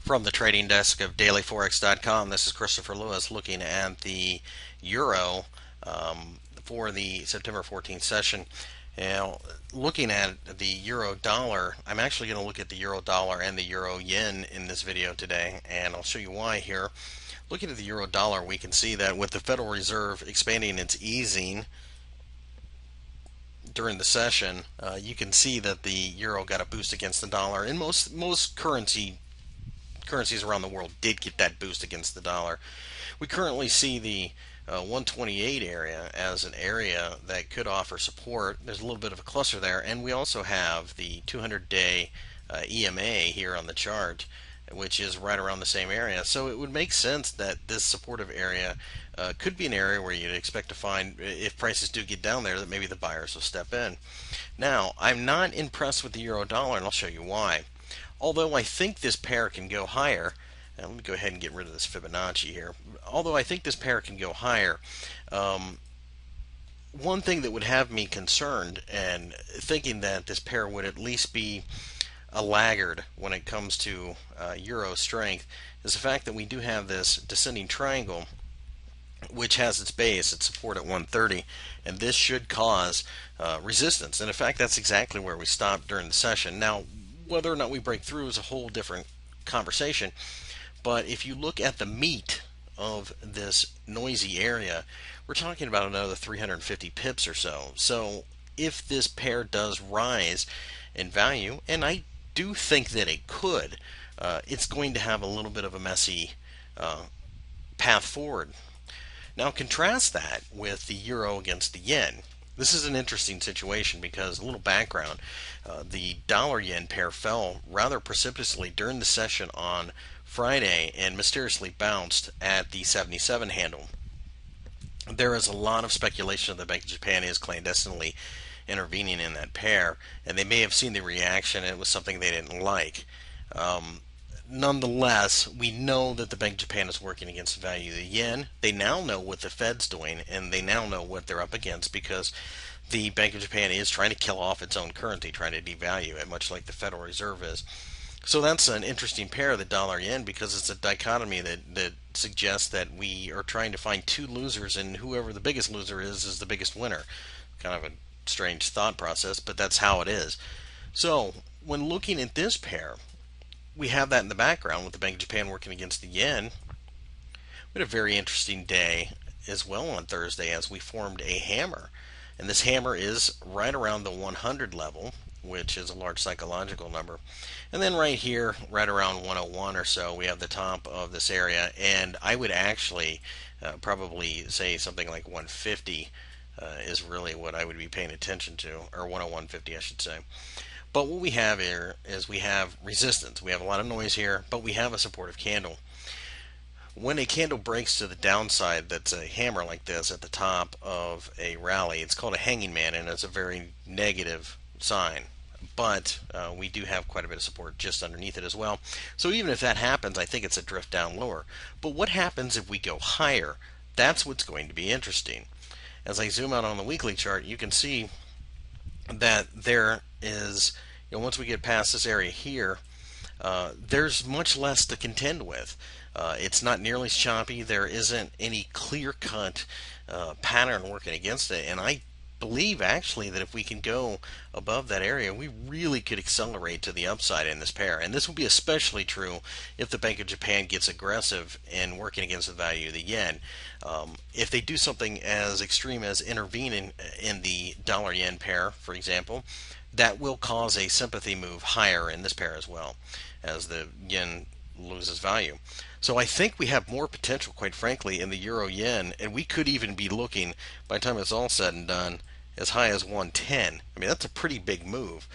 From the trading desk of dailyforex.com, this is Christopher Lewis looking at the euro for the September 14th session. Now, looking at the euro dollar, I'm actually going to look at the euro dollar and the euro yen in this video today, and I'll show you why here. Looking at the euro dollar, we can see that with the Federal Reserve expanding its easing during the session, you can see that the euro got a boost against the dollar, and most currencies around the world did get that boost against the dollar. We currently see the 128 area as an area that could offer support. There's a little bit of a cluster there, and we also have the 200-day EMA here on the chart, which is right around the same area. So it would make sense that this supportive area could be an area where you'd expect to find, if prices do get down there, that maybe the buyers will step in. Now, I'm not impressed with the euro dollar, and I'll show you why. Although I think this pair can go higher, and let me go ahead and get rid of this Fibonacci here. Although I think this pair can go higher, one thing that would have me concerned and thinking that this pair would at least be a laggard when it comes to euro strength is the fact that we do have this descending triangle which has its base, its support at 130, and this should cause resistance. And in fact, that's exactly where we stopped during the session. Now, whether or not we break through is a whole different conversation, but if you look at the meat of this noisy area, we're talking about another 350 pips or so. So if this pair does rise in value, and I do think that it could, it's going to have a little bit of a messy path forward. Now contrast that with the euro against the yen. This is an interesting situation because, a little background, the dollar-yen pair fell rather precipitously during the session on Friday and mysteriously bounced at the 77 handle. There is a lot of speculation that the Bank of Japan is clandestinely intervening in that pair, and they may have seen the reaction and it was something they didn't like. Nonetheless, we know that the Bank of Japan is working against the value of the yen. They now know what the Fed's doing, and they now know what they're up against because the Bank of Japan is trying to kill off its own currency, trying to devalue it, much like the Federal Reserve is. So that's an interesting pair, the dollar-yen, because it's a dichotomy that suggests that we are trying to find two losers, and whoever the biggest loser is the biggest winner. Kind of a strange thought process, but that's how it is. So when looking at this pair, we have that in the background with the Bank of Japan working against the yen. We had a very interesting day as well on Thursday as we formed a hammer. And this hammer is right around the 100 level, which is a large psychological number. And then right here, right around 101 or so, we have the top of this area. And I would actually probably say something like 150 is really what I would be paying attention to, or 101.50 I should say. But what we have here is we have resistance. We have a lot of noise here, but we have a supportive candle. When a candle breaks to the downside, that's a hammer like this at the top of a rally, it's called a hanging man, and it's a very negative sign. But we do have quite a bit of support just underneath it as well. So even if that happens, I think it's a drift down lower. But what happens if we go higher? That's what's going to be interesting. As I zoom out on the weekly chart, you can see that there is, once we get past this area here, there's much less to contend with. It's not nearly as choppy. There isn't any clear-cut pattern working against it, and I believe actually that if we can go above that area, we really could accelerate to the upside in this pair. And this will be especially true if the Bank of Japan gets aggressive in working against the value of the yen. If they do something as extreme as intervene in the dollar-yen pair, for example, that will cause a sympathy move higher in this pair as well, as the yen loses value. So I think we have more potential, quite frankly, in the euro-yen, and we could even be looking, by the time it's all said and done, as high as 110. I mean, that's a pretty big move.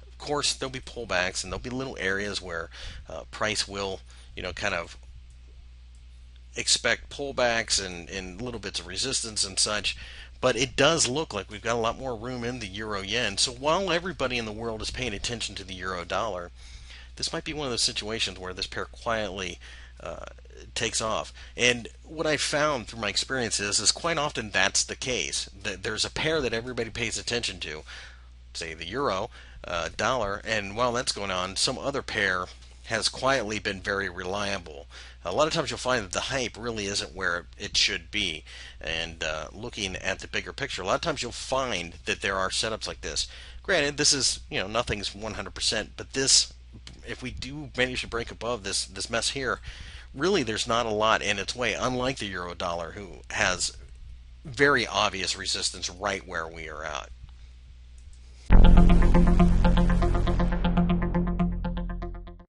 Of course, there'll be pullbacks, and there'll be little areas where price will, kind of expect pullbacks and little bits of resistance and such. But it does look like we've got a lot more room in the euro-yen. So while everybody in the world is paying attention to the euro-dollar, this might be one of those situations where this pair quietly takes off. And what I've found through my experience is quite often that's the case. That there's a pair that everybody pays attention to, say the euro, dollar, and while that's going on, some other pair has quietly been very reliable. A lot of times you'll find that the hype really isn't where it should be. And looking at the bigger picture, a lot of times you'll find that there are setups like this. Granted, this is, nothing's 100%, but this, if we do manage to break above this mess here, really there's not a lot in its way, unlike the euro dollar, who has very obvious resistance right where we are at.